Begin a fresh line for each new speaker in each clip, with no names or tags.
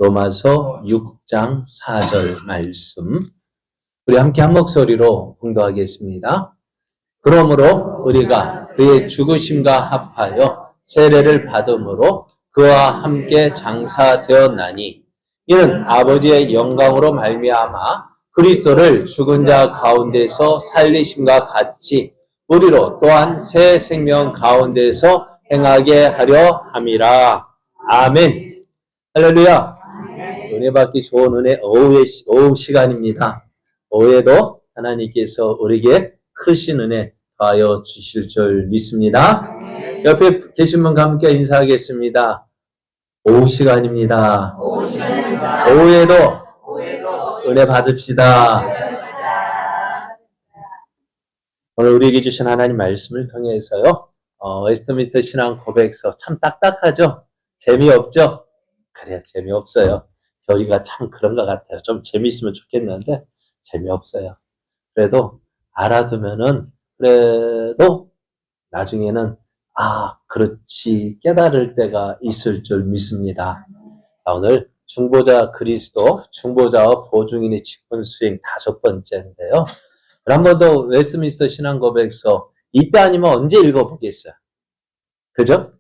로마서 6장 4절 말씀. 우리 함께 한 목소리로 봉독하겠습니다. 그러므로 우리가 그의 죽으심과 합하여 세례를 받음으로 그와 함께 장사되었나니 이는 아버지의 영광으로 말미암아 그리스도를 죽은 자 가운데서 살리심과 같이 우리로 또한 새 생명 가운데서 행하게 하려 함이라. 아멘. 할렐루야. 은혜 받기 좋은 은혜 오후 시간입니다. 오후에도 하나님께서 우리에게 크신 은혜 더하여 주실 줄 믿습니다. 옆에 계신 분과 함께 인사하겠습니다. 오후 시간입니다. 오후에도 은혜 받읍시다. 오늘 우리에게 주신 하나님 말씀을 통해서요. 웨스트민스터 신앙 고백서 참 딱딱하죠? 재미없죠? 그래요, 재미없어요. 저희가 참 그런 것 같아요. 좀 재미있으면 좋겠는데 재미없어요. 그래도 알아두면은 그래도 나중에는 그렇지 깨달을 때가 있을 줄 믿습니다. 오늘 중보자 그리스도, 중보자와 보증인의 직분 수행 5번째인데요. 한 번 더 웨스트민스터 신앙 고백서 이때 아니면 언제 읽어보겠어요? 그죠?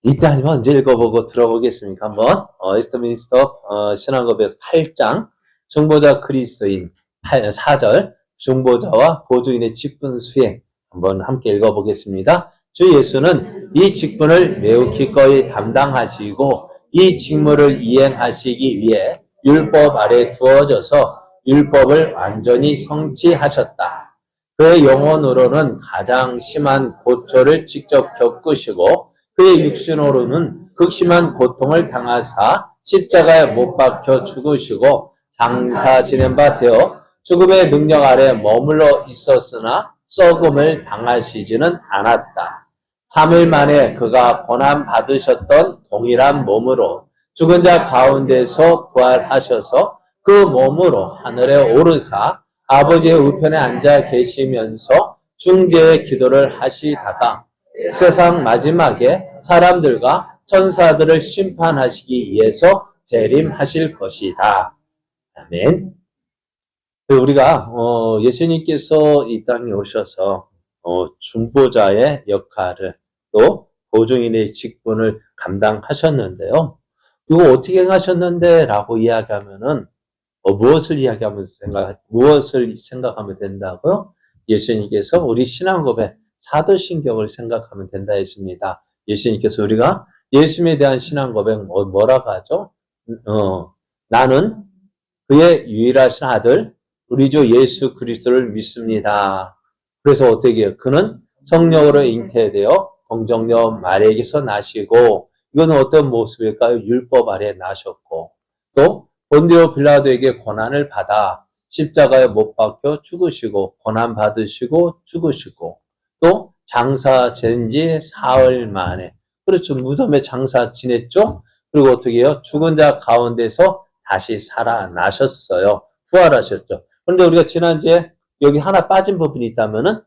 이때 아니면 언제 읽어보고 들어보겠습니까? 한번 웨스트민스터 신앙 고백서 8장 중보자 그리스도인 4절 중보자와 보증인의 직분 수행 한번 함께 읽어보겠습니다. 주 예수는 이 직분을 매우 기꺼이 담당하시고 이 직무를 이행하시기 위해 율법 아래 두어져서 율법을 완전히 성취하셨다. 그의 영혼으로는 가장 심한 고초를 직접 겪으시고 그의 육신으로는 극심한 고통을 당하사 십자가에 못 박혀 죽으시고 장사 지낸 바 되어 죽음의 능력 아래 머물러 있었으나 썩음을 당하시지는 않았다. 3일 만에 그가 고난 받으셨던 동일한 몸으로 죽은 자 가운데서 부활하셔서 그 몸으로 하늘에 오르사 아버지의 우편에 앉아 계시면서 중재의 기도를 하시다가 세상 마지막에 사람들과 천사들을 심판하시기 위해서 재림하실 것이다. 아멘. 우리가 예수님께서 이 땅에 오셔서 중보자의 역할을 또 보증인의 직분을 감당하셨는데요. 이거 어떻게 행하셨는데? 라고 이야기하면은 무엇을 생각하면 된다고요? 예수님께서 우리 신앙 고백 사도신경을 생각하면 된다 했습니다. 예수님께서 우리가 예수님에 대한 신앙 고백 뭐라고 하죠? 나는 그의 유일하신 아들 우리 주 예수 그리스도를 믿습니다. 그래서 어떻게 해요? 그는 성령으로 잉태되어 동정녀 마리아에게서 나시고 이건 어떤 모습일까요? 율법 아래 나셨고 또 본디오 빌라도에게 고난을 받아 십자가에 못 박혀 죽으시고 고난 받으시고 죽으시고 또 장사 지낸 지 사흘 만에 그렇죠. 무덤에 장사 지냈죠. 그리고 어떻게 해요? 죽은 자 가운데서 다시 살아나셨어요. 부활하셨죠. 그런데 우리가 지난주에 여기 하나 빠진 부분이 있다면은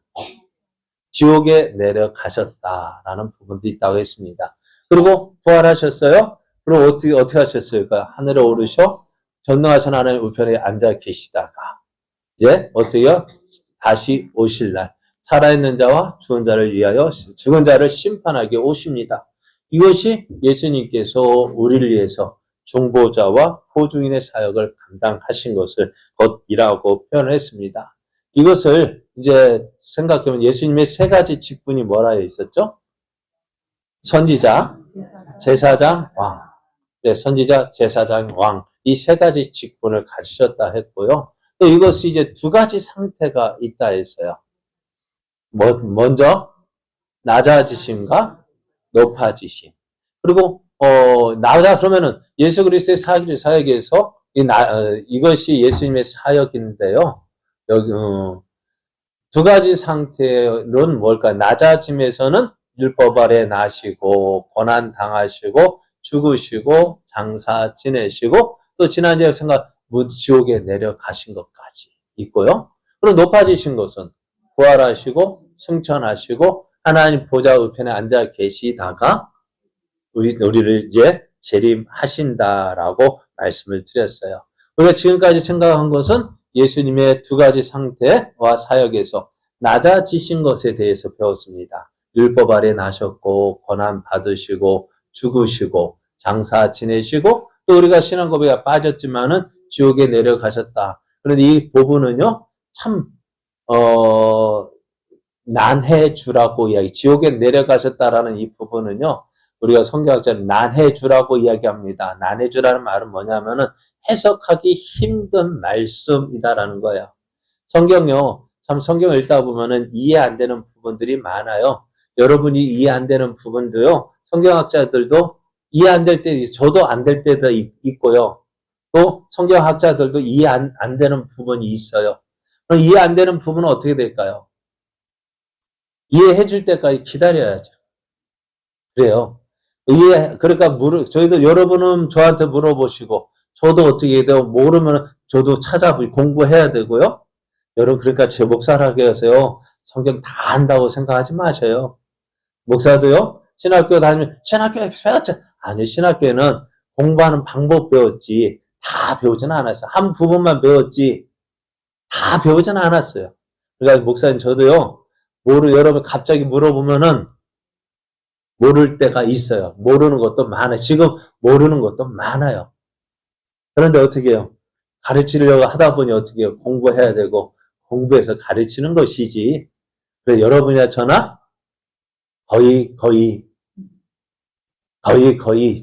지옥에 내려가셨다라는 부분도 있다고 했습니다. 그리고 부활하셨어요. 그리고 어떻게 하셨어요? 하늘에 오르셔 전능하신 하나님 우편에 앉아 계시다가 어떻게요? 다시 오실 날 살아있는 자와 죽은 자를 위하여 죽은 자를 심판하게 오십니다. 이것이 예수님께서 우리를 위해서 중보자와 보증인의 사역을 감당하신 것을 것이라고 표현을 했습니다. 이것을 이제 생각해보면 예수님의 3가지 직분이 뭐라 있었죠? 선지자, 제사장, 왕. 선지자, 제사장, 왕. 이 3가지 직분을 가지셨다 했고요. 또 이것이 이제 2가지 상태가 있다 했어요. 먼저 낮아지심과 높아지심. 그리고 그러면은 예수 그리스도의 사역에서 이것이 예수님의 사역인데요. 여기 2가지 상태는 뭘까? 낮아짐에서는 율법 아래 나시고 고난 당하시고 죽으시고 장사 지내시고 또 지난주에 지옥에 내려가신 것까지 있고요. 그리고 높아지신 것은 부활하시고 승천하시고 하나님 보좌 우편에 앉아 계시다가 우리를 이제 재림하신다라고 말씀을 드렸어요. 우리가 지금까지 생각한 것은 예수님의 두 가지 상태와 사역에서 낮아지신 것에 대해서 배웠습니다. 율법 아래 나셨고 고난 받으시고 죽으시고 장사 지내시고 또 우리가 신앙 고백에 빠졌지만은 지옥에 내려가셨다. 그런데 이 부분은요 참 난해 주라고 이야기. 지옥에 내려가셨다라는 이 부분은요 우리가 성경학자는 난해 주라고 이야기합니다. 난해 주라는 말은 뭐냐면은 해석하기 힘든 말씀이다라는 거예요. 성경요 참 성경을 읽다 보면은 이해 안 되는 부분들이 많아요. 여러분이 이해 안 되는 부분도요 성경학자들도 이해 안 될 때, 저도 안 될 때도 있고요. 또 성경학자들도 이해 안 되는 부분이 있어요. 그럼 이해 안 되는 부분은 어떻게 될까요? 이해해 줄 때까지 기다려야죠. 그래요. 그러니까 저희도 여러분은 저한테 물어보시고, 저도 어떻게 돼요? 모르면 저도 찾아보고 공부해야 되고요. 여러분, 그러니까 제 목사라고 해서요. 성경 다 안다고 생각하지 마세요. 목사도요, 신학교 다니면, 신학교에 배웠죠. 아니, 신학교에는 공부하는 방법 배웠지, 다 배우지는 않았어요. 한 부분만 배웠지, 다 배우지는 않았어요. 그러니까 목사님, 저도요, 여러분 갑자기 물어보면은, 모를 때가 있어요. 모르는 것도 많아요. 지금 모르는 것도 많아요. 그런데 어떻게 해요? 가르치려고 하다 보니 어떻게 해요? 공부해야 되고, 공부해서 가르치는 것이지. 그래서 여러분이나 저나 거의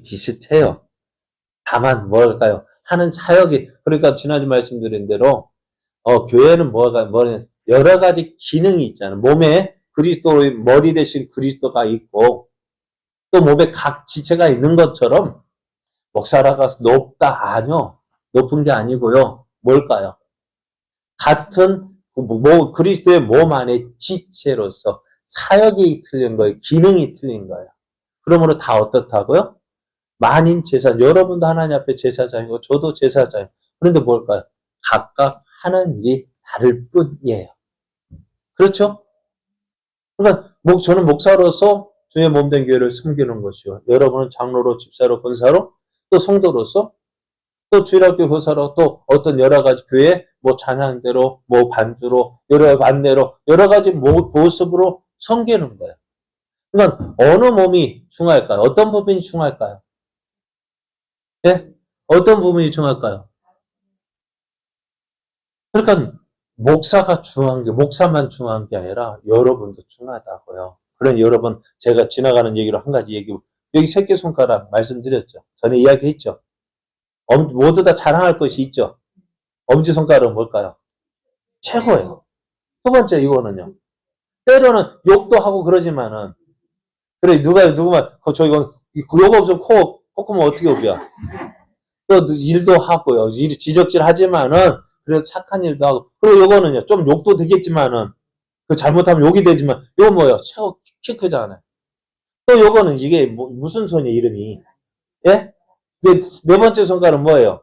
비슷해요. 다만 뭘까요? 하는 사역이, 그러니까 지난주 말씀드린 대로, 교회는 여러 가지 기능이 있잖아요. 몸에 그리스도의 머리 대신 그리스도가 있고, 또 몸에 각 지체가 있는 것처럼, 목사라고 해서 높다? 아니요. 높은 게 아니고요. 뭘까요? 같은, 그리스도의 몸 안에 지체로서 사역이 틀린 거예요. 기능이 틀린 거예요. 그러므로 다 어떻다고요? 만인 제사, 여러분도 하나님 앞에 제사장이고 저도 제사장이고 그런데 뭘까요? 각각 하는 일이 다를 뿐이에요. 그렇죠? 그러니까 저는 목사로서 주의 몸된 교회를 섬기는 것이요. 여러분은 장로로, 집사로, 권사로, 또 성도로서, 또 주일학교 교사로, 또 어떤 여러 가지 교회, 찬양대로, 반주로, 여러 가지 모습으로 섬기는 거예요. 그러니까 어느 몸이 중요할까요? 어떤 부분이 중요할까요? 예? 어떤 부분이 중요할까요? 그러니까 목사만 중요한 게 아니라 여러분도 중요하다고요. 그럼 여러분, 제가 지나가는 얘기로 한 가지 여기 새끼손가락 말씀드렸죠. 전에 이야기했죠. 모두 다 자랑할 것이 있죠. 엄지손가락은 뭘까요? 최고예요. 두 번째 이거는요. 때로는 욕도 하고 그러지만은, 그래, 누구만, 이거 없으면 콧구멍 어떻게 오냐. 또 일도 하고요. 지적질 하지만은, 그래도 착한 일도 하고. 그리고 요거는요, 좀 욕도 되겠지만은, 잘못하면 욕이 되지만, 요거 뭐예요? 최고 키 크잖아요. 또 요거는 이게 무슨 손이에요, 이름이? 예? 이게 네 번째 손가락은 뭐예요?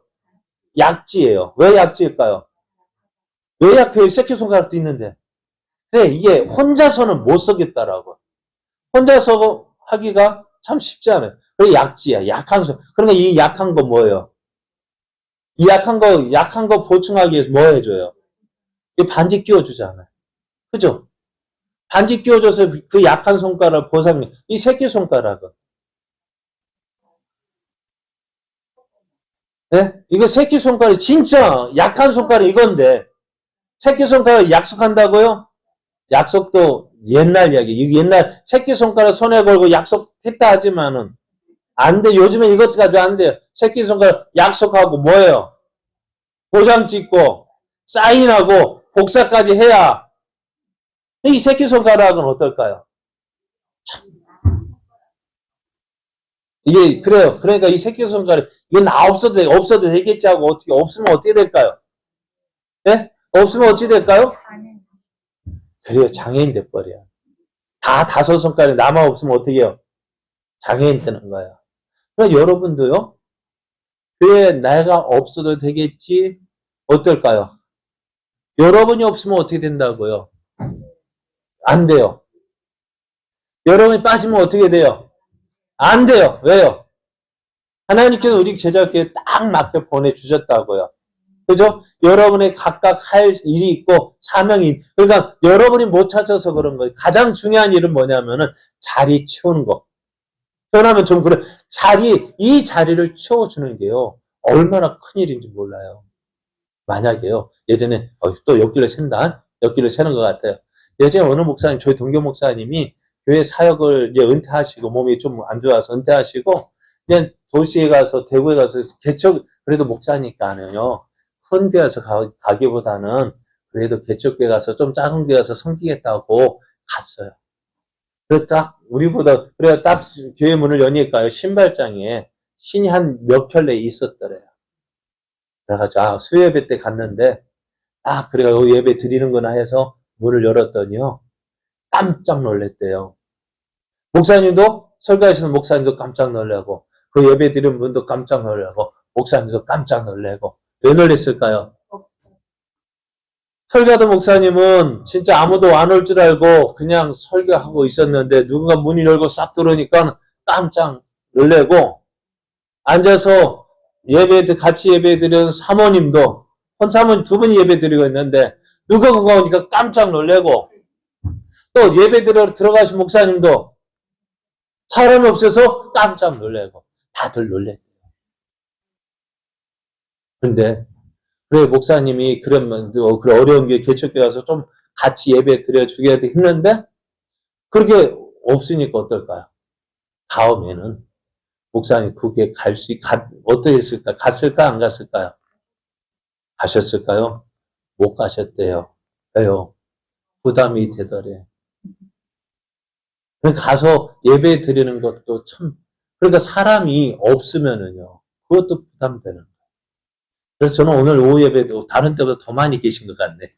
약지예요. 왜 약지일까요? 왜 약해요? 새끼손가락도 있는데. 근데 이게 혼자서는 못 쓰겠다라고. 혼자서 하기가 참 쉽지 않아요. 그게 약지야. 약한 손. 그러니까 이 약한 거 뭐예요? 이 약한 거 보충하기 위해서 뭐 해줘요? 이 반지 끼워주잖아요. 그죠? 반지 끼워줘서 그 약한 손가락 보상이, 이 새끼손가락은. 네? 이거 새끼손가락, 진짜 약한 손가락 이건데, 새끼손가락 약속한다고요? 약속도 옛날 이야기. 옛날 새끼손가락 손에 걸고 약속했다 하지만은, 안 돼. 요즘에 이것 가지고 안 돼요. 새끼손가락 약속하고 뭐예요? 도장 찍고, 사인하고, 복사까지 해야, 이 새끼손가락은 어떨까요? 참. 이게, 그래요. 그러니까 이 새끼손가락, 이거 나 없어도 되겠지 하고, 없으면 어떻게 될까요? 예? 없으면 어찌 될까요? 그래요. 장애인 돼버려. 다 다섯 손가락에 남아 없으면 어떻게 해요? 장애인 되는 거예요. 그러니까 여러분도요, 교회에 내가 없어도 되겠지? 어떨까요? 여러분이 없으면 어떻게 된다고요? 안 돼요. 여러분이 빠지면 어떻게 돼요? 안 돼요. 왜요? 하나님께서 우리 제자께 딱 맞게 보내주셨다고요. 그죠? 여러분의 각각 할 일이 있고 사명이, 그러니까 여러분이 못 찾아서 그런 거예요. 가장 중요한 일은 뭐냐면은 자리 채우는 거. 표현하면 좀 그래. 이 자리를 채워주는 게요. 얼마나 큰 일인지 몰라요. 만약에요. 예전에, 또 옆길을 샌다? 옆길을 새는 것 같아요. 예전에 어느 목사님, 저희 동교 목사님이 교회 사역을 이제 은퇴하시고, 몸이 좀 안 좋아서 은퇴하시고, 이제 도시에 가서, 대구에 가서 그래도 목사니까는요, 큰 교회 가서 가기보다는 그래도 개척교회 가서 좀 작은 교회 가서 섬기겠다고 갔어요. 그래서 그래야 딱 교회 문을 여니까요, 신발장에 신이 한 몇 켤레 있었더래요. 그래가지고, 수요예배 때 갔는데, 그래가 예배 드리는구나 해서 문을 열었더니요, 깜짝 놀랐대요. 목사님도, 설교하시는 목사님도 깜짝 놀라고, 그 예배 드리는 분도 깜짝 놀라고, 목사님도 깜짝 놀라고. 왜 놀랐을까요? 설교하던 목사님은 진짜 아무도 안 올 줄 알고 그냥 설교하고 있었는데 누군가 문이 열고 싹 들어오니까 깜짝 놀래고, 앉아서 같이 예배 드리는 사모님도, 혼사모님 두 분이 예배 드리고 있는데 누가 그거 오니까 깜짝 놀래고, 또 예배 들어가신 목사님도 사람이 없어서 깜짝 놀래고, 다들 놀랬대요. 근데 그래 목사님이 그러면 그래 어려운 게 개척교회 가서 좀 같이 예배 드려주게 했는데 그렇게 없으니까 어떨까요? 다음에는 목사님 그게 어떻게 했을까? 갔을까 안 갔을까요? 가셨을까요? 못 가셨대요. 왜요? 부담이 되더래. 가서 예배 드리는 것도 참, 그러니까 사람이 없으면은요, 그것도 부담되는 거예요. 그래서 저는 오늘 오후 예배도 다른 때보다 더 많이 계신 것 같네.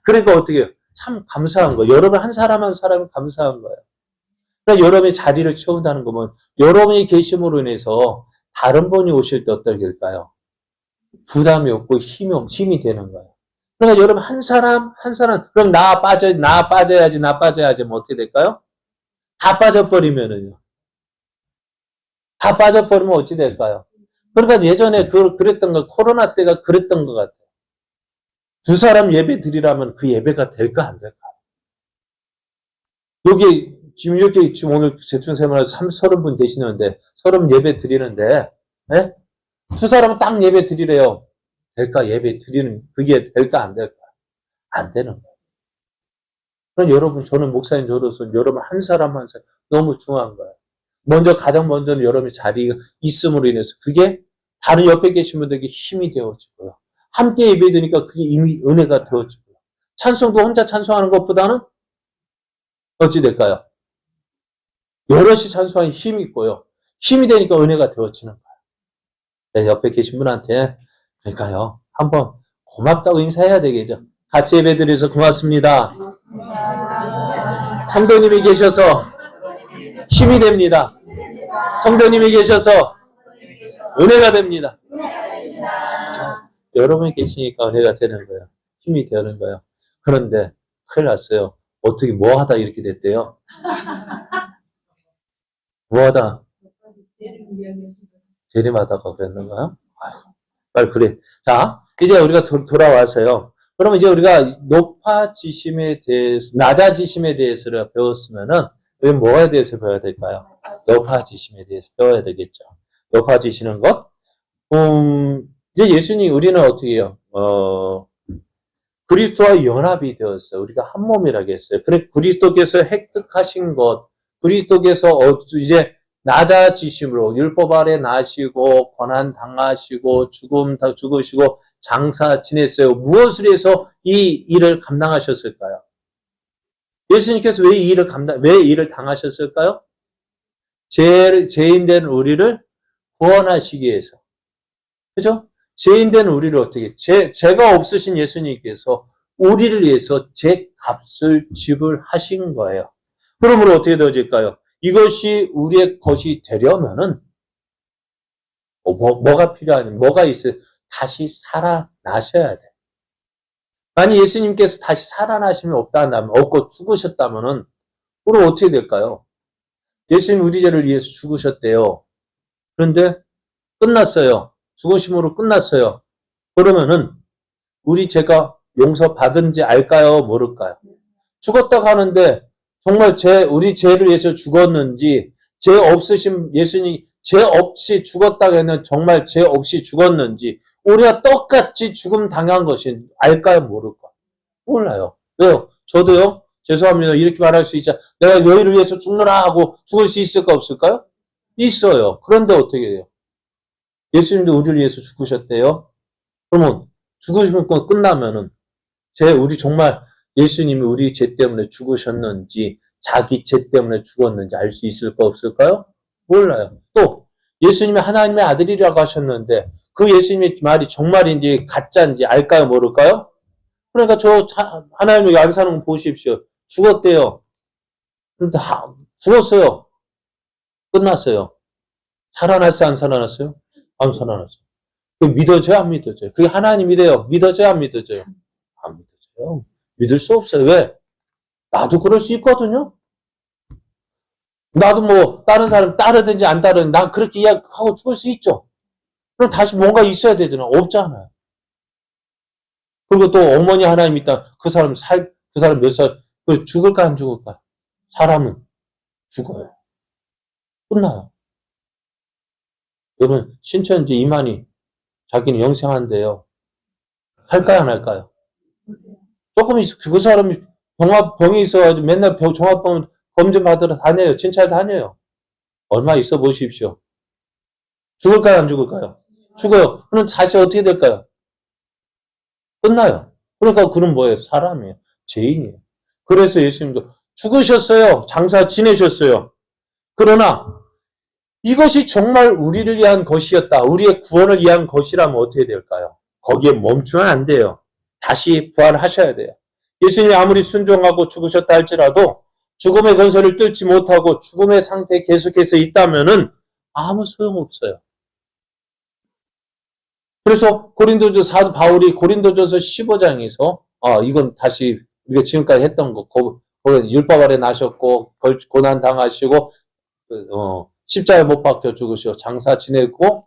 그러니까 어떻게 해요? 참 감사한 거예요. 여러분 한 사람이 감사한 거예요. 그러니까 여러분의 자리를 채운다는 거면 여러분이 계심으로 인해서 다른 분이 오실 때 어떨까요? 부담이 없고 힘이 되는 거예요. 그러니까 여러분 한 사람, 그럼 나 빠져야지, 뭐 어떻게 될까요? 다 빠져버리면 어찌 될까요? 그러니까 예전에 그랬던 거, 코로나 때가 그랬던 것 같아요. 두 사람 예배 드리라면 그 예배가 될까, 안 될까? 지금 오늘 제춘 세미나 30분 되시는데, 30 예배 드리는데, 네? 두 사람은 딱 예배 드리래요. 될까? 그게 될까, 안 될까? 안 되는 거예요. 그럼 여러분, 저는 목사님 저로서 여러분 한 사람 너무 중요한 거예요. 가장 먼저는 여러분의 자리가 있음으로 인해서 그게 다른 옆에 계신 분들에게 힘이 되어지고요. 함께 예배드리니까 그게 이미 은혜가 되어지고요. 찬송도 혼자 찬송하는 것보다는 어찌 될까요? 여럿이 찬송하는 힘이 있고요. 힘이 되니까 은혜가 되어지는 거예요. 옆에 계신 분한테 그러니까요. 한번 고맙다고 인사해야 되겠죠. 같이 예배드려서 고맙습니다. 성도님이 계셔서 힘이 됩니다. 성도님이 계셔서 은혜가 됩니다. 여러분이 계시니까 은혜가 되는 거예요. 힘이 되는 거예요. 그런데 큰일 났어요. 어떻게 뭐하다 이렇게 됐대요. 뭐하다 재림하다가 그랬는가요? 빨리 그래. 자, 이제 우리가 돌아와서요. 그러면 이제 우리가 높아지심에 대해서, 낮아지심에 대해서 배웠으면은 우리 뭐에 대해서 배워야 될까요? 높아지심에 대해서 배워야 되겠죠. 높아지시는 것. 이제 우리는 어떻게 해요? 그리스도와 연합이 되었어요. 우리가 한 몸이라고 했어요. 그래, 그리스도께서 획득하신 것, 그리스도께서 이제 낮아지심으로 율법 아래 나시고 고난 당하시고 죽으시고 장사 지냈어요. 무엇을 해서 이 일을 감당하셨을까요? 예수님께서 왜 이 일을 당하셨을까요? 죄인된 우리를 구원하시기 위해서. 그죠? 죄인된 우리를 어떻게, 죄가 없으신 예수님께서 우리를 위해서 죄 값을 지불하신 거예요. 그러므로 어떻게 되어질까요? 이것이 우리의 것이 되려면은, 뭐가 필요하냐, 뭐가 있어요? 다시 살아나셔야 돼. 만약 예수님께서 다시 살아나심이 없고 죽으셨다면은, 그럼 어떻게 될까요? 예수님 우리 죄를 위해서 죽으셨대요. 그런데 끝났어요. 죽으심으로 끝났어요. 그러면은 우리 죄가 용서받은지 알까요? 모를까요? 죽었다고 하는데 정말 우리 죄를 위해서 죽었는지, 죄 없으신 예수님, 죄 없이 죽었다고 했는 정말 죄 없이 죽었는지, 우리가 똑같이 죽음 당한 것이 알까요? 모를까요? 몰라요. 왜요? 저도요, 죄송합니다. 이렇게 말할 수 있죠. 내가 너희를 위해서 죽느라 하고 죽을 수 있을까 없을까요? 있어요. 그런데 어떻게 돼요? 예수님도 우리를 위해서 죽으셨대요. 그러면 죽으시면 끝나면은 우리 정말 예수님이 우리 죄 때문에 죽으셨는지 자기 죄 때문에 죽었는지 알 수 있을까 없을까요? 몰라요. 또 예수님이 하나님의 아들이라고 하셨는데 그 예수님의 말이 정말인지 가짜인지 알까요? 모를까요? 그러니까 하나님이 안 사는 거 보십시오. 죽었대요. 근데 죽었어요. 끝났어요. 살아났어요? 안 살아났어요? 안 살아났어요. 그게 믿어져요? 안 믿어져요? 그게 하나님이래요. 믿어져요? 안 믿어져요? 안 믿어져요. 믿을 수 없어요. 왜? 나도 그럴 수 있거든요. 나도 뭐 다른 사람 따르든지 안 따르든지 난 그렇게 이야기하고 죽을 수 있죠. 그럼 다시 뭔가 있어야 되잖아요. 없잖아요. 그리고 또 어머니 하나님 있다. 그 사람 몇 살, 죽을까 안 죽을까? 사람은 죽어요. 끝나요. 여러분, 신천지 이만희 자기는 영생한대요. 할까요, 안 할까요? 조금 그 사람이 병이 있어가지고 맨날 종합병원 검진 받으러 다녀요. 진찰 다녀요. 얼마 있어 보십시오. 죽을까요, 안 죽을까요? 죽어요. 그럼 다시 어떻게 될까요? 끝나요. 그러니까 그는 뭐예요? 사람이에요. 죄인이에요. 그래서 예수님도 죽으셨어요. 장사 지내셨어요. 그러나 이것이 정말 우리를 위한 것이었다. 우리의 구원을 위한 것이라면 어떻게 될까요? 거기에 멈추면 안 돼요. 다시 부활하셔야 돼요. 예수님이 아무리 순종하고 죽으셨다 할지라도 죽음의 권세를 뚫지 못하고 죽음의 상태에 계속해서 있다면은 아무 소용없어요. 그래서 사도 바울이 고린도전서 15장에서 이건 다시 우리가 지금까지 했던 거 율법 아래 나셨고 고난 당하시고 십자가에 못 박혀 죽으시고 장사 지내고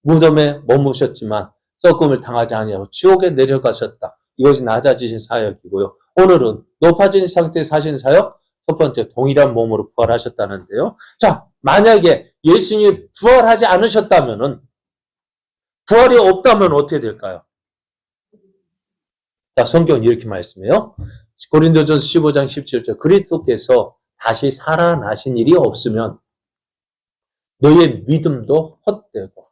무덤에 머무셨지만 썩음을 당하지 아니하고 지옥에 내려가셨다. 이것이 낮아지신 사역이고요. 오늘은 높아진 상태에 사신 사역, 첫 번째 동일한 몸으로 부활하셨다는데요. 자, 만약에 예수님이 부활하지 않으셨다면은 부활이 없다면 어떻게 될까요? 자, 성경은 이렇게 말씀해요. 고린도전서 15장 17절 그리스도께서 다시 살아나신 일이 없으면 너희의 믿음도 헛되고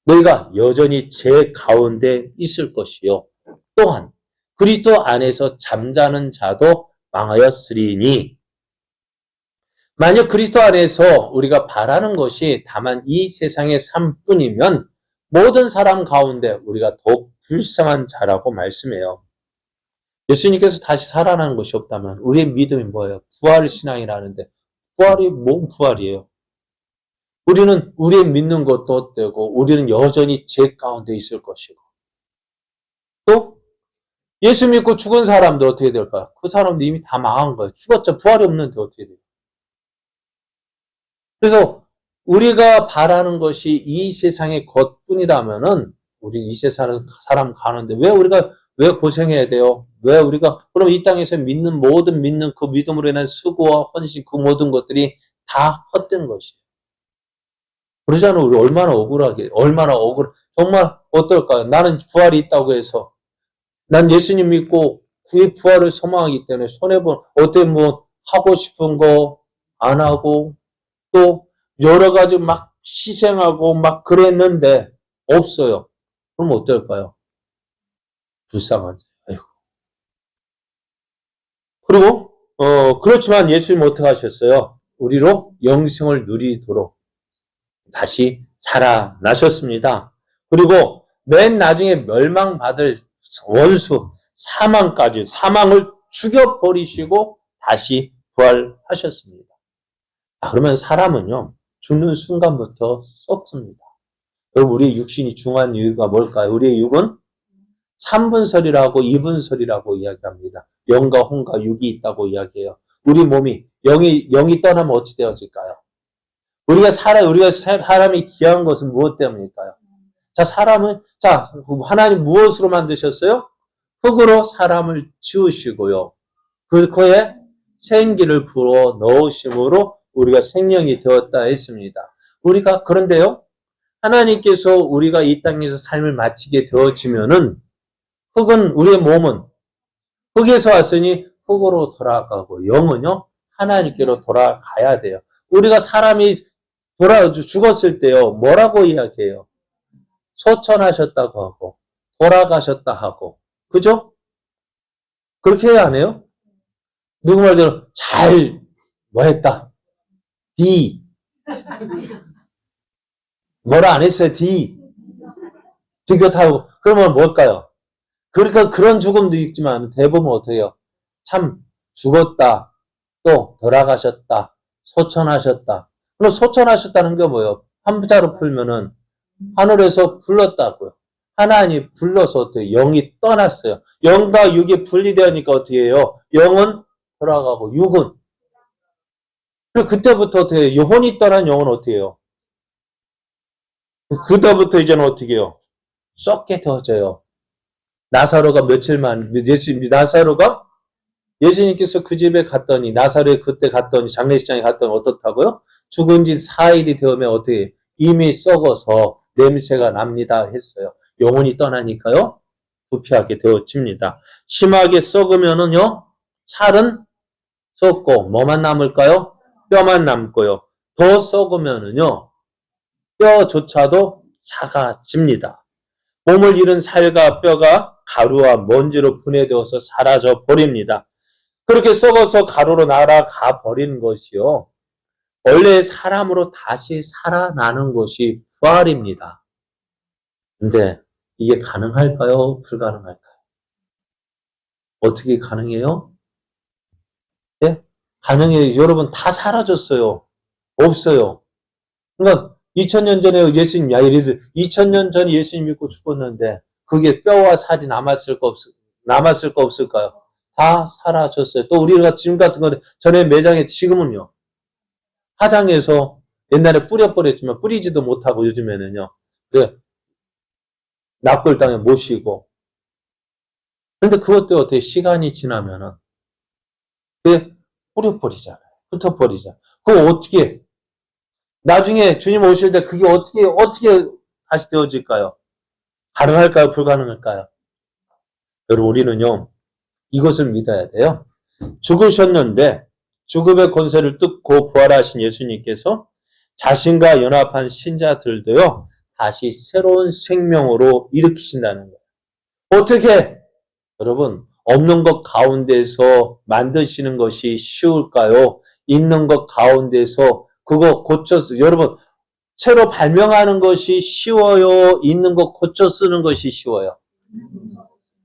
너희가 여전히 죄 가운데 있을 것이요. 또한 그리스도 안에서 잠자는 자도 망하였으리니 만약 그리스도 안에서 우리가 바라는 것이 다만 이 세상의 삶뿐이면 모든 사람 가운데 우리가 더욱 불쌍한 자라고 말씀해요. 예수님께서 다시 살아나는 것이 없다면 우리의 믿음이 뭐예요? 부활신앙이라는데 부활이 뭔 부활이에요? 우리는 우리의 믿는 것도 헛되고 우리는 여전히 죄 가운데 있을 것이고 또 예수 믿고 죽은 사람도 어떻게 될까요? 그 사람도 이미 다 망한 거예요. 죽었죠. 부활이 없는데 어떻게 돼요? 그래서 우리가 바라는 것이 이 세상의 것뿐이라면은 우리 이 세상 사람 가는데 왜 고생해야 돼요? 그럼 이 땅에서 믿는 그 믿음으로 인한 수고와 헌신 그 모든 것들이 다 헛된 것이에요. 그러잖아요. 우리 정말 어떨까요? 나는 부활이 있다고 해서 난 예수님 믿고 그의 부활을 소망하기 때문에 어때 하고 싶은 거 안 하고 또 여러 가지 막 희생하고 막 그랬는데 없어요. 그럼 어떨까요? 불쌍하지. 아이고. 그리고 그렇지만 예수님 어떻게 하셨어요? 우리로 영생을 누리도록 다시 살아나셨습니다. 그리고 맨 나중에 멸망받을 원수 사망을 죽여버리시고 다시 부활하셨습니다. 그러면 사람은요 죽는 순간부터 썩습니다. 우리의 육신이 중요한 이유가 뭘까요? 우리의 육은 3분설이라고 2분설이라고 이야기합니다. 영과 혼과 육이 있다고 이야기해요. 우리 몸이 영이 떠나면 어찌 되어질까요? 우리가 사람이 귀한 것은 무엇 때문일까요? 자, 하나님 무엇으로 만드셨어요? 흙으로 사람을 지으시고요. 그에 생기를 불어 넣으심으로 우리가 생명이 되었다 했습니다. 그런데요, 하나님께서 우리가 이 땅에서 삶을 마치게 되어지면은, 우리의 몸은 흙에서 왔으니 흙으로 돌아가고, 영은요, 하나님께로 돌아가야 돼요. 우리가 사람이 죽었을 때요, 뭐라고 이야기해요? 소천하셨다고 하고, 돌아가셨다 하고, 그죠? 그렇게 해야 하네요? 누구 말대로 뭐 했다? 뭐라 안 했어요, 디귿하고. 그러면 뭘까요? 그러니까 그런 죽음도 있지만 대부분 어떻게 해요? 참, 죽었다, 또 돌아가셨다, 소천하셨다. 그럼 소천하셨다는 게 뭐예요? 한자로 풀면은 하늘에서 불렀다고요. 하나님이 불러서 어떻게 영이 떠났어요. 영과 육이 분리되니까 어떻게 해요? 영은 돌아가고 육은. 그리고 그때부터 어떻게 해요? 혼이 떠난 영은 어떻게 해요? 그때부터 이제는 어떻게 해요? 썩게 되어져요. 나사로가 예수님께서 그 집에 갔더니, 나사로에 그때 갔더니, 장례식장에 갔더니 어떻다고요? 죽은 지 4일이 되면 어떻게 이미 썩어서 냄새가 납니다 했어요. 영혼이 떠나니까요, 부패하게 되어집니다. 심하게 썩으면은요, 살은 썩고, 뭐만 남을까요? 뼈만 남고요. 더 썩으면은요, 뼈조차도 작아집니다. 몸을 잃은 살과 뼈가 가루와 먼지로 분해되어서 사라져 버립니다. 그렇게 썩어서 가루로 날아가 버리는 것이요, 원래 사람으로 다시 살아나는 것이 부활입니다. 근데 이게 가능할까요? 불가능할까요? 어떻게 가능해요? 네? 가능해요. 여러분, 다 사라졌어요. 없어요. 그러니까 2000년 전에 2000년 전에 예수님 믿고 죽었는데 그게 뼈와 살이 남았을 거 없을까요? 다 사라졌어요. 또 우리가 지금 같은 거 전에 매장에 지금은요, 화장해서 옛날에 뿌려버렸지만 뿌리지도 못하고 요즘에는요, 납골당에 모시고. 근데 그것도 어떻게 시간이 지나면은 뿌려버리잖아요. 흩어버리잖아요. 그거 어떻게, 나중에 주님 오실 때 그게 어떻게 다시 되어질까요? 가능할까요? 불가능할까요? 여러분, 우리는요, 이것을 믿어야 돼요. 죽으셨는데 죽음의 권세를 뚫고 부활하신 예수님께서 자신과 연합한 신자들도요, 다시 새로운 생명으로 일으키신다는 거예요. 어떻게? 여러분, 없는 것 가운데서 만드시는 것이 쉬울까요? 있는 것 가운데서 그거 고쳐서, 여러분, 새로 발명하는 것이 쉬워요? 있는 것 고쳐 쓰는 것이 쉬워요?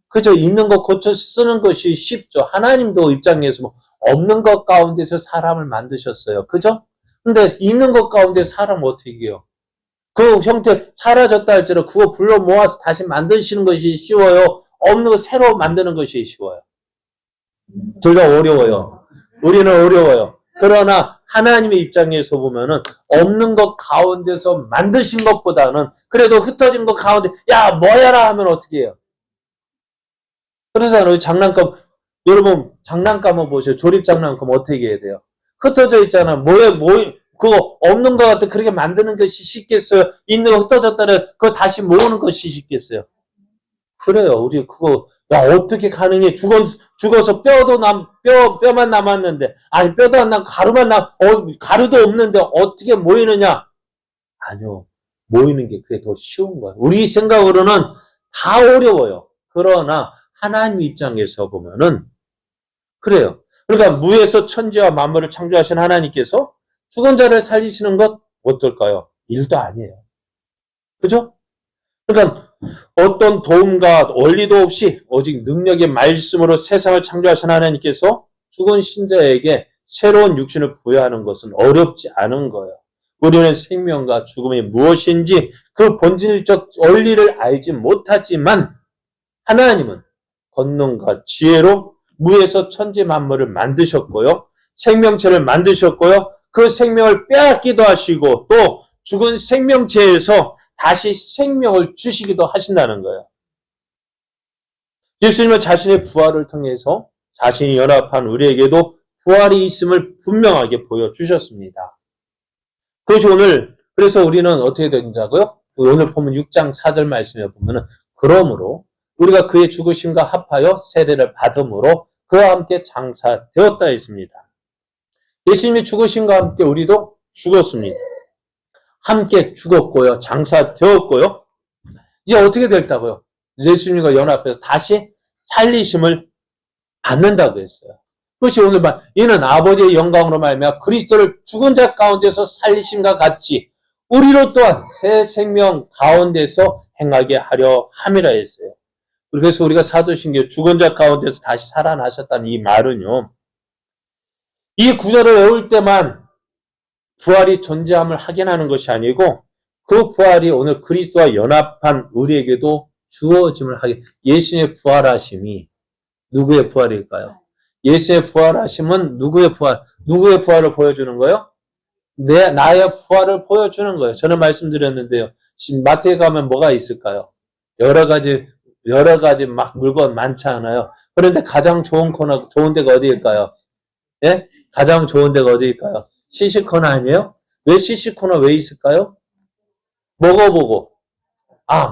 그죠? 있는 것 고쳐 쓰는 것이 쉽죠. 하나님도 입장에서 없는 것 가운데서 사람을 만드셨어요. 그죠? 근데 있는 것 가운데 사람 어떻게 해요? 그 형태 사라졌다 할지라도 그거 불러 모아서 다시 만드시는 것이 쉬워요? 없는 거 새로 만드는 것이 쉬워요? 둘 다 어려워요. 우리는 어려워요. 그러나 하나님의 입장에서 보면은 없는 것 가운데서 만드신 것보다는 그래도 흩어진 것 가운데 야 뭐야라 하면 어떻게 해요? 그래서 여러분 장난감을 보세요. 조립 장난감 어떻게 해야 돼요? 흩어져 있잖아. 그거 없는 것 같아 그렇게 만드는 것이 쉽겠어요? 있는 거 흩어졌다는 그거 다시 모으는 것이 쉽겠어요? 그래요. 우리 그거 야 어떻게 가능해? 죽어서 뼈만 남았는데, 아니 뼈도 안 남, 가루도 없는데 어떻게 모이느냐? 아니요. 모이는 게 그게 더 쉬운 거예요. 우리 생각으로는 다 어려워요. 그러나 하나님 입장에서 보면은 그래요. 그러니까 무에서 천지와 만물을 창조하신 하나님께서 죽은 자를 살리시는 것 어떨까요? 일도 아니에요. 그죠? 그러니까 어떤 도움과 원리도 없이 오직 능력의 말씀으로 세상을 창조하신 하나님께서 죽은 신자에게 새로운 육신을 부여하는 것은 어렵지 않은 거예요. 우리는 생명과 죽음이 무엇인지 그 본질적 원리를 알지 못하지만 하나님은 권능과 지혜로 무에서 천지 만물을 만드셨고요. 생명체를 만드셨고요. 그 생명을 빼앗기도 하시고 또 죽은 생명체에서 다시 생명을 주시기도 하신다는 거예요. 예수님은 자신의 부활을 통해서 자신이 연합한 우리에게도 부활이 있음을 분명하게 보여주셨습니다. 그것이 오늘, 그래서 우리는 어떻게 된다고요? 오늘 보면 6장 4절 말씀에 보면은, 그러므로 우리가 그의 죽으심과 합하여 세례를 받음으로 그와 함께 장사되었다 했습니다. 예수님이 죽으심과 함께 우리도 죽었습니다. 함께 죽었고요. 장사되었고요. 이제 어떻게 됐다고요? 예수님과 연합해서 다시 살리심을 받는다고 했어요. 그것이 오늘 말, 이는 아버지의 영광으로 말미암아 그리스도를 죽은 자 가운데서 살리심과 같이 우리로 또한 새 생명 가운데서 행하게 하려 함이라 했어요. 그래서 우리가 사도신경 죽은 자 가운데서 다시 살아나셨다는 이 말은요, 이 구절을 외울 때만 부활이 존재함을 확인하는 것이 아니고 그 부활이 오늘 그리스도와 연합한 우리에게도 주어짐을 하게, 예수님의 부활하심이 누구의 부활일까요? 예수의 부활하심은 누구의 부활을 보여주는 거예요? 나의 부활을 보여주는 거예요. 저는 말씀드렸는데요. 지금 마트에 가면 뭐가 있을까요? 여러 가지 막 물건 많지 않아요. 그런데 가장 좋은 데가 어디일까요? 예? 가장 좋은 데가 어디일까요? 시식코너 아니에요? 왜 시식코너 왜 있을까요? 먹어보고,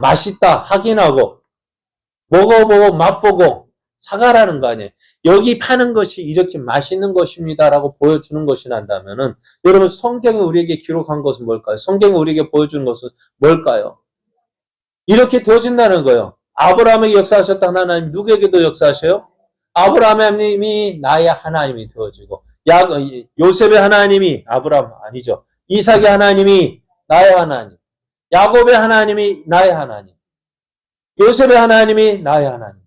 맛있다 확인하고, 먹어보고 맛보고 사가라는 거 아니에요. 여기 파는 것이 이렇게 맛있는 것입니다라고 보여주는 것이 난다면은, 여러분 성경이 우리에게 기록한 것은 뭘까요? 성경이 우리에게 보여주는 것은 뭘까요? 이렇게 되어진다는 거예요. 아브라함에게 역사하셨던 하나님 누구에게도 역사하셔요? 아브라함이 나의 하나님이 되어지고, 요셉의 하나님이 아브라함 아니죠. 이삭의 하나님이 나의 하나님, 야곱의 하나님이 나의 하나님, 요셉의 하나님이 나의 하나님,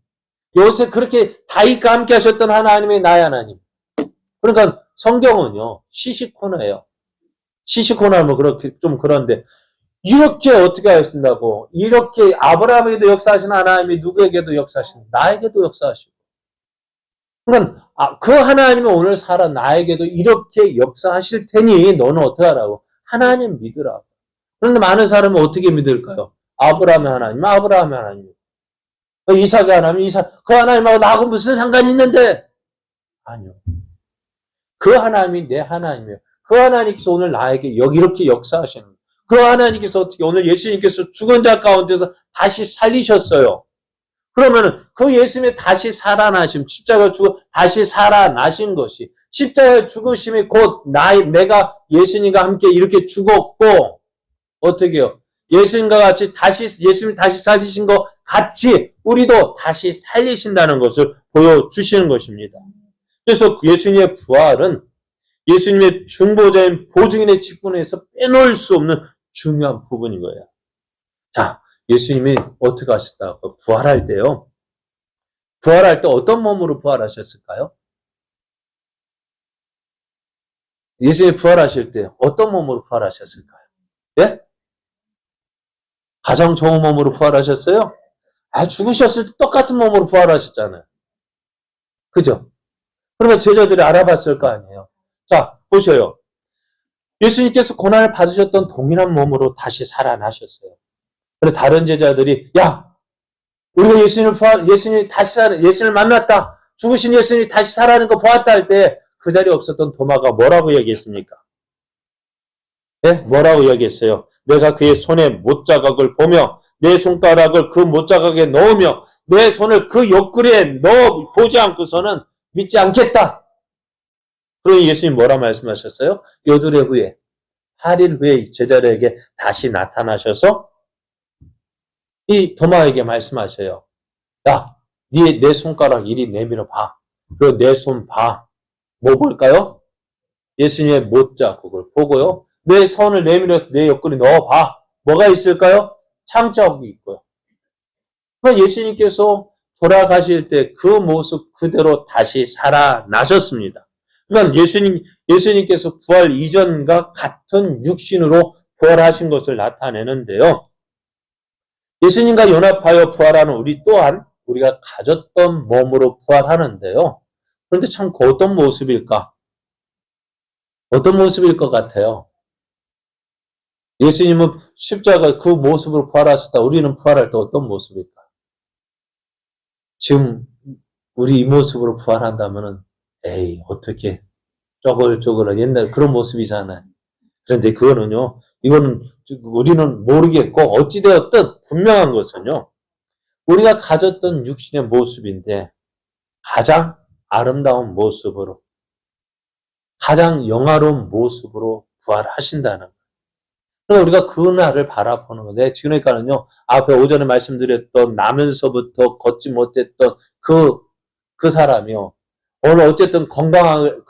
요셉 그렇게 다윗과 함께 하셨던 하나님이 나의 하나님. 그러니까 성경은요 시시코너예요. 시시코너는 그렇게 좀 그런데, 이렇게 어떻게 하신다고? 이렇게 아브라함에게도 역사하신 하나님이 누구에게도 역사하시는, 나에게도 역사하시고. 그러니까 그 하나님이 오늘 살아 나에게도 이렇게 역사하실 테니 너는 어떻게 하라고? 하나님 믿으라고. 그런데 많은 사람은 어떻게 믿을까요? 아브라함의 하나님, 아브라함의 하나님. 이삭의 하나님, 그 하나님하고 나하고 무슨 상관이 있는데? 아니요. 그 하나님이 내 하나님이에요. 그 하나님께서 오늘 나에게 이렇게 역사하시는 거예요. 그 하나님께서 어떻게 오늘 예수님께서 죽은 자 가운데서 다시 살리셨어요. 그러면은 그 예수님이 다시 살아나심, 십자가 죽어 다시 살아나신 것이, 십자가의 죽으심이 곧 내가 예수님과 함께 이렇게 죽었고, 어떻게 해요? 예수님과 같이 예수님이 다시 살리신 것 같이 우리도 다시 살리신다는 것을 보여주시는 것입니다. 그래서 예수님의 부활은 예수님의 중보자인 보증인의 직분에서 빼놓을 수 없는 중요한 부분인 거예요. 자, 예수님이 어떻게 하셨다고? 부활할 때요. 부활할 때 어떤 몸으로 부활하셨을까요? 예수님이 부활하실 때 어떤 몸으로 부활하셨을까요? 예? 가장 좋은 몸으로 부활하셨어요? 죽으셨을 때 똑같은 몸으로 부활하셨잖아요. 그죠? 그러면 제자들이 알아봤을 거 아니에요. 자, 보셔요. 예수님께서 고난을 받으셨던 동일한 몸으로 다시 살아나셨어요. 그런데 다른 제자들이, 우리가 예수님을 만났다. 죽으신 예수님이 다시 살아나는 거 보았다 할 때 그 자리에 없었던 도마가 뭐라고 얘기했습니까? 네? 뭐라고 얘기했어요? 내가 그의 손에 못자각을 보며 내 손가락을 그 못자각에 넣으며 내 손을 그 옆구리에 넣어 보지 않고서는 믿지 않겠다. 그러니 예수님 뭐라 말씀하셨어요? 여드레 후에, 8일 후에 제자들에게 다시 나타나셔서 이 도마에게 말씀하셔요. 내 손가락 이리 내밀어 봐. 그리고 내 손 봐. 뭐 볼까요? 예수님의 못자국을 보고요. 내 손을 내밀어서 내 옆구리 넣어봐. 뭐가 있을까요? 창자국이 있고요. 그러니까 예수님께서 돌아가실 때 그 모습 그대로 다시 살아나셨습니다. 그러니까 예수님께서 부활 이전과 같은 육신으로 부활하신 것을 나타내는데요. 예수님과 연합하여 부활하는 우리 또한 우리가 가졌던 몸으로 부활하는데요. 그런데 참 어떤 모습일까? 어떤 모습일 것 같아요? 예수님은 십자가 그 모습으로 부활하셨다. 우리는 부활할 때 어떤 모습일까? 지금 우리 이 모습으로 부활한다면은 에이 어떻게 쪼글쪼글한 옛날 그런 모습이잖아요. 그런데 그거는요. 이거는 우리는 모르겠고 어찌되었든 분명한 것은요. 우리가 가졌던 육신의 모습인데 가장 아름다운 모습으로 가장 영화로운 모습으로 부활하신다는 거예요. 우리가 그날을 바라보는 거예요. 그러니까는요. 앞에 오전에 말씀드렸던 나면서부터 걷지 못했던 그 사람이요. 오늘 어쨌든 건강한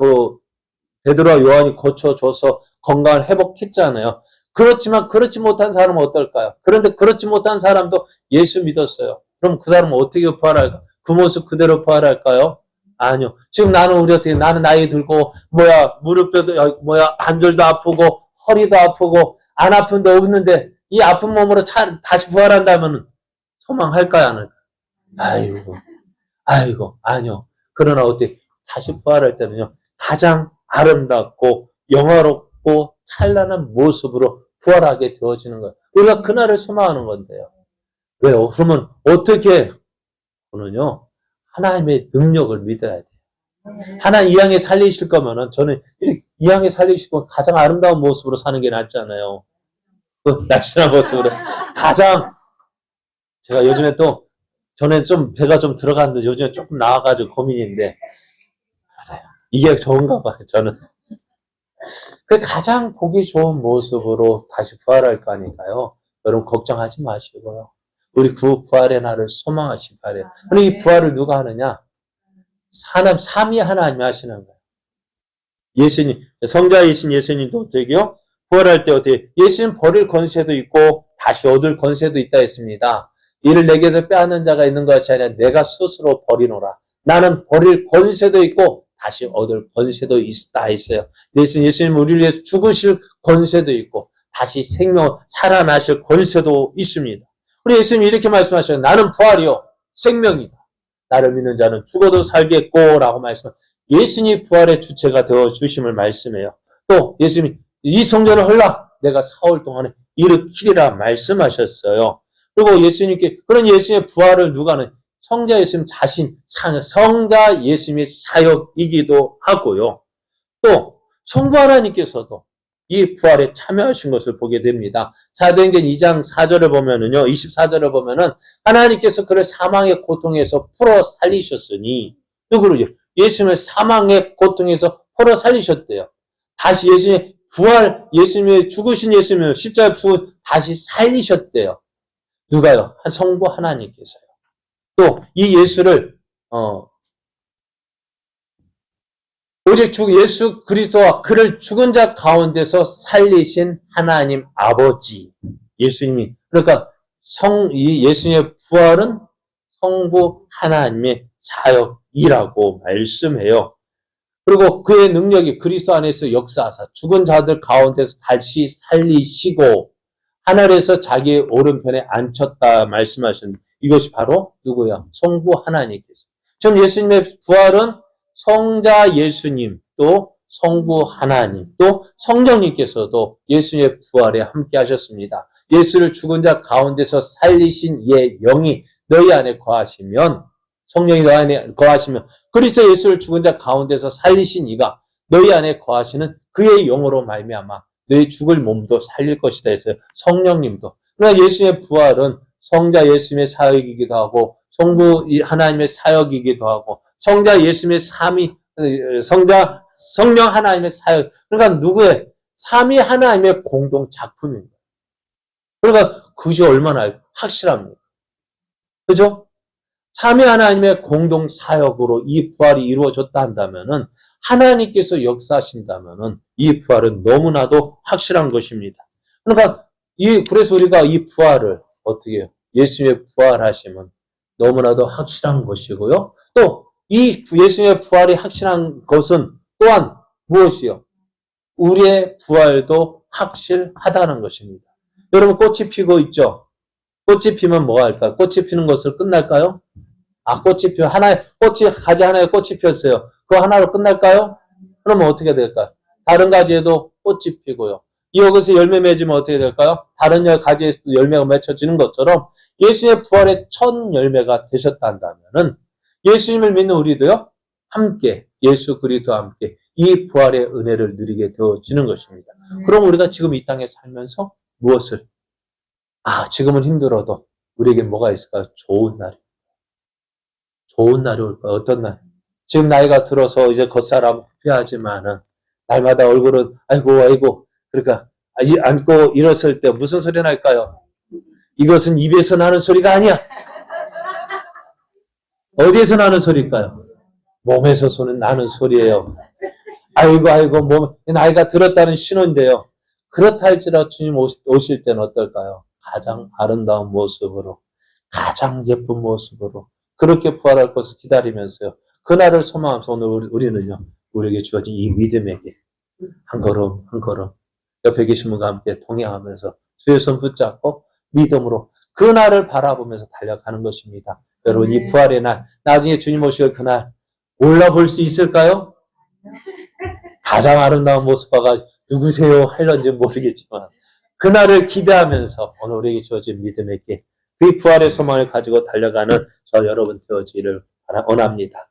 베드로와 요한이 고쳐줘서 건강을 회복했잖아요. 그렇지만 그렇지 못한 사람은 어떨까요? 그런데 그렇지 못한 사람도 예수 믿었어요. 그럼 그 사람은 어떻게 부활할까? 그 모습 그대로 부활할까요? 아니요. 지금 나는 나이 들고 무릎뼈도 관절도 아프고 허리도 아프고 안 아픈 데 없는데 이 아픈 몸으로 다시 부활한다면 소망할까요? 안 할까요? 아이고 아니요. 그러나 어떻게 다시 부활할 때는요. 가장 아름답고 영화롭고 찬란한 모습으로 부활하게 되어지는 거예요. 우리가 그날을 소망하는 건데요. 왜요? 그러면 어떻게? 저는요. 하나님의 능력을 믿어야 돼요. 하나님 이왕에 살리실 거면은 저는 이왕에 살리시고 가장 아름다운 모습으로 사는 게 낫잖아요. 그 날씬한 모습으로 가장 제가 요즘에 또 전에 좀 배가 좀 들어갔는데 요즘에 조금 나와가지고 고민인데 이게 좋은가 봐요. 저는 그 가장 보기 좋은 모습으로 다시 부활할 거니까요. 여러분 걱정하지 마시고요. 우리 그 부활의 날을 소망하시 바래요. 근데 이 부활을 누가 하느냐? 삼위 하나님이 하시는 거예요. 예수님, 성자이신 예수님도 어떻게요? 부활할 때 어떻게? 예수님 버릴 권세도 있고 다시 얻을 권세도 있다 했습니다. 이를 내게서 빼앗는 자가 있는 것이 아니라 내가 스스로 버리노라. 나는 버릴 권세도 있고 다시 얻을 권세도 있다 했어요. 예수님 우리를 위해 죽으실 권세도 있고 다시 살아나실 권세도 있습니다. 우리 예수님이 이렇게 말씀하셔요. 나는 부활이요 생명이다. 나를 믿는 자는 죽어도 살겠고 라고 말씀하셔요. 예수님이 부활의 주체가 되어주심을 말씀해요. 또 예수님이 이 성전을 헐라 내가 4월 동안에 일으키리라 말씀하셨어요. 그리고 그런 예수님의 부활을 누가 하는 성자 예수님 성자 예수님의 사역이기도 하고요. 또 성부 하나님께서도 이 부활에 참여하신 것을 보게 됩니다. 사도행전 2장 4절을 보면은요, 24절을 보면은 하나님께서 그를 사망의 고통에서 풀어 살리셨으니 누구를 예수님을 사망의 고통에서 풀어 살리셨대요. 다시 예수님의 부활, 예수님의 죽으신 예수님을 십자가에 다시 살리셨대요. 누가요? 성부 하나님께서요. 또 이 예수를 오직 예수 그리스도와 그를 죽은 자 가운데서 살리신 하나님 아버지 예수님이 그러니까 이 예수님의 부활은 성부 하나님의 사역이라고 말씀해요. 그리고 그의 능력이 그리스도 안에서 역사하사 죽은 자들 가운데서 다시 살리시고 하늘에서 자기의 오른편에 앉혔다 말씀하셨는데 이것이 바로 누구야? 성부 하나님께서. 지금 예수님의 부활은 성자 예수님 또 성부 하나님 또 성령님께서도 예수님의 부활에 함께 하셨습니다. 예수를 죽은 자 가운데서 살리신 예 영이 너희 안에 거하시면 성령이 너희 안에 거하시면 그리스도 예수를 죽은 자 가운데서 살리신 이가 너희 안에 거하시는 그의 영으로 말미암아 너희 죽을 몸도 살릴 것이다 했어요. 성령님도. 그러나 예수님의 부활은 성자 예수님의 사역이기도 하고 성부 하나님의 사역이기도 하고 성자 예수님의 성령 하나님의 사역. 그러니까 누구의 삼위 하나님의 공동 작품입니다. 그러니까 그것이 얼마나 확실합니다. 그죠? 삼위 하나님의 공동 사역으로 이 부활이 이루어졌다 한다면은 하나님께서 역사하신다면은 이 부활은 너무나도 확실한 것입니다. 그러니까 그래서 우리가 이 부활을 어떻게 해요? 예수님의 부활하심은 너무나도 확실한 것이고요. 또 이 예수님의 부활이 확실한 것은 또한 무엇이요? 우리의 부활도 확실하다는 것입니다. 여러분 꽃이 피고 있죠? 꽃이 피면 뭐가 할까요? 꽃이 피는 것으로 끝날까요? 꽃이 가지 하나에 꽃이 피었어요. 그거 하나로 끝날까요? 그러면 어떻게 될까요? 다른 가지에도 꽃이 피고요. 여기서 열매 맺으면 어떻게 될까요? 다른 가지에서도 열매가 맺혀지는 것처럼 예수님의 부활의 첫 열매가 되셨다면은 예수님을 믿는 우리도요, 함께, 예수 그리스도와 함께 이 부활의 은혜를 누리게 되어지는 것입니다. 그럼 우리가 지금 이 땅에 살면서 무엇을? 지금은 힘들어도 우리에게 뭐가 있을까요? 좋은 날이. 좋은 날이 올까요? 어떤 날? 지금 나이가 들어서 이제 겉사람 필요하지만은 날마다 얼굴은 아이고 그러니까 앉고 일었을 때 무슨 소리 날까요? 이것은 입에서 나는 소리가 아니야. 어디에서 나는 소리일까요? 몸에서 나는 소리예요. 아이고 몸 나이가 들었다는 신호인데요. 그렇다 할지라도 주님 오실 때는 어떨까요? 가장 아름다운 모습으로, 가장 예쁜 모습으로 그렇게 부활할 것을 기다리면서요. 그날을 소망하면서 오늘 우리는요, 우리에게 주어진 이 믿음에게 한 걸음 한 걸음 옆에 계신 분과 함께 동행하면서 주의 손 붙잡고 믿음으로 그날을 바라보면서 달려가는 것입니다. 여러분, 이 부활의 날, 나중에 주님 오실 그날 올라볼 수 있을까요? 가장 아름다운 모습과 누구세요? 할런지 모르겠지만 그날을 기대하면서 오늘 우리에게 주어진 믿음에게 그 부활의 소망을 가지고 달려가는 저 여러분 되어지기를 원합니다.